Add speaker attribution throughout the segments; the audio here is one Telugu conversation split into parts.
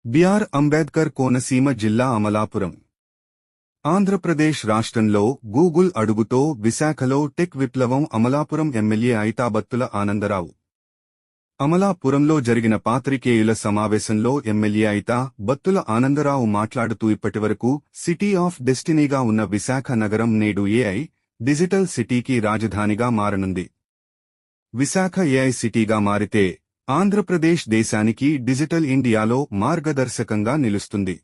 Speaker 1: బిఆర్ అంబేద్కర్ కోనసీమ జిల్లా అమలాపురం ఆంధ్రప్రదేశ్ రాష్ట్రంలో గూగుల్ అడుగుతో విశాఖలో టెక్ విప్లవం అమలాపురం ఎమ్మెల్యే ఐతాబత్తుల ఆనందరావు అమలాపురంలో జరిగిన పాత్రికేయుల సమావేశంలో ఎమ్మెల్యే ఐతా బత్తుల ఆనందరావు మాట్లాడుతూ ఇప్పటివరకు సిటీ ఆఫ్ డెస్టినీగా ఉన్న విశాఖ నగరం నేడు ఏఐ డిజిటల్ సిటీకి రాజధానిగా మారనుంది. విశాఖ ఏఐ సిటీగా మారితే ఆంధ్రప్రదేశ్ దేశానికి డిజిటల్ ఇండియాలో మార్గదర్శకంగా నిలుస్తుంది.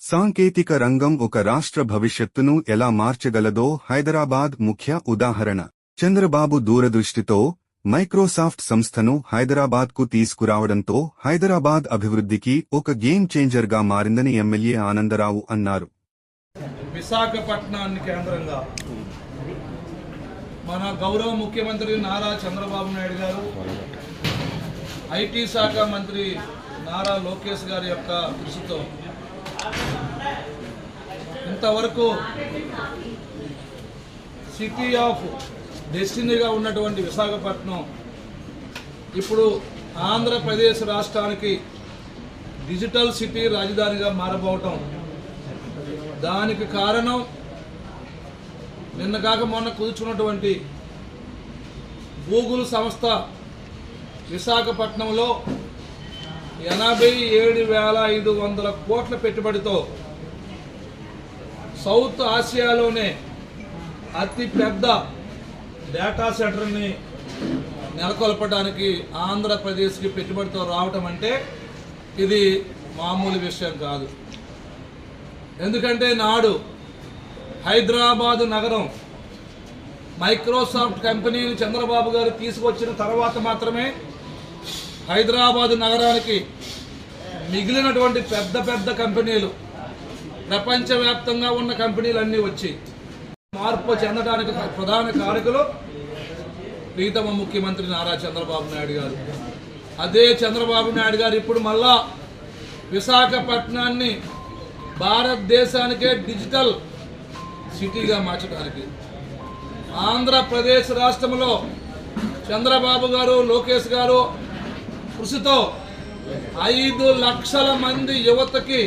Speaker 1: సాంకేతిక రంగం ఒక రాష్ట్ర భవిష్యత్తును ఎలా మార్చగలదో హైదరాబాద్ ముఖ్య ఉదాహరణ. చంద్రబాబు దూరదృష్టితో మైక్రోసాఫ్ట్ సంస్థను హైదరాబాద్కు తీసుకురావడంతో హైదరాబాద్ అభివృద్ధికి ఒక గేమ్ చేంజర్గా మారిందని ఎమ్మెల్యే ఆనందరావు అన్నారు.
Speaker 2: విశాఖపట్నాన్ని కేంద్రంగా మన గౌరవ ముఖ్యమంత్రి నారా చంద్రబాబు నాయుడు గారు, ఐటీ శాఖ మంత్రి నారా లోకేష్ గారి యొక్క కృషితో ఇంతవరకు సిటీ ఆఫ్ డెస్టినీగా ఉన్నటువంటి విశాఖపట్నం ఇప్పుడు ఆంధ్రప్రదేశ్ రాష్ట్రానికి డిజిటల్ సిటీ రాజధానిగా మారబోవటం, దానికి కారణం నిన్న కాక మొన్న కుదుర్చున్నటువంటి గూగుల్ సంస్థ విశాఖపట్నంలో 87,500 కోట్ల పెట్టుబడితో సౌత్ ఆసియాలోనే అతిపెద్ద డేటా సెంటర్ని నెలకొల్పడానికి ఆంధ్రప్రదేశ్కి పెట్టుబడితో రావటం అంటే ఇది మామూలు విషయం కాదు. ఎందుకంటే నాడు హైదరాబాదు నగరం మైక్రోసాఫ్ట్ కంపెనీని చంద్రబాబు గారు తీసుకొచ్చిన తర్వాత మాత్రమే హైదరాబాదు నగరానికి మిగిలినటువంటి పెద్ద పెద్ద కంపెనీలు, ప్రపంచవ్యాప్తంగా ఉన్న కంపెనీలన్నీ వచ్చి మార్పు చెందడానికి ప్రధాన కారకులు ప్రీతమ ముఖ్యమంత్రి నారా చంద్రబాబు నాయుడు గారు. అదే చంద్రబాబు నాయుడు గారు ఇప్పుడు మళ్ళా విశాఖపట్నాన్ని భారతదేశానికే డిజిటల్ సిటీగా మార్చడానికి ఆంధ్రప్రదేశ్ రాష్ట్రంలో చంద్రబాబు గారు, లోకేష్ గారు కృషితో 5 లక్షల మంది యువతకి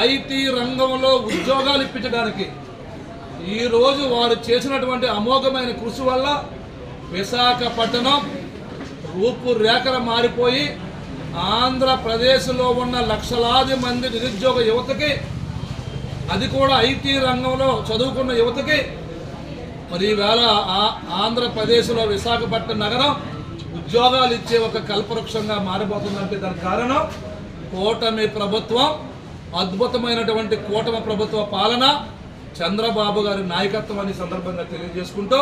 Speaker 2: ఐటీ రంగంలో ఉద్యోగాలు ఇప్పించడానికి ఈరోజు వారు చేసినటువంటి అమోఘమైన కృషి వల్ల విశాఖపట్నం రూపురేఖలు మారిపోయి ఆంధ్రప్రదేశ్లో ఉన్న లక్షలాది మంది నిరుద్యోగ యువతకి, అది కూడా ఐటీ రంగంలో చదువుకున్న యువతకి మరి ఈవేళ ఆంధ్రప్రదేశ్లో విశాఖపట్నం నగరం ఉద్యోగాలు ఇచ్చే ఒక కల్పవృక్షంగా మారిపోతుందంటే దానికి కారణం కూటమి ప్రభుత్వం, అద్భుతమైనటువంటి కూటమి ప్రభుత్వ పాలన, చంద్రబాబు గారి నాయకత్వాన్ని సందర్భంగా తెలియజేసుకుంటూ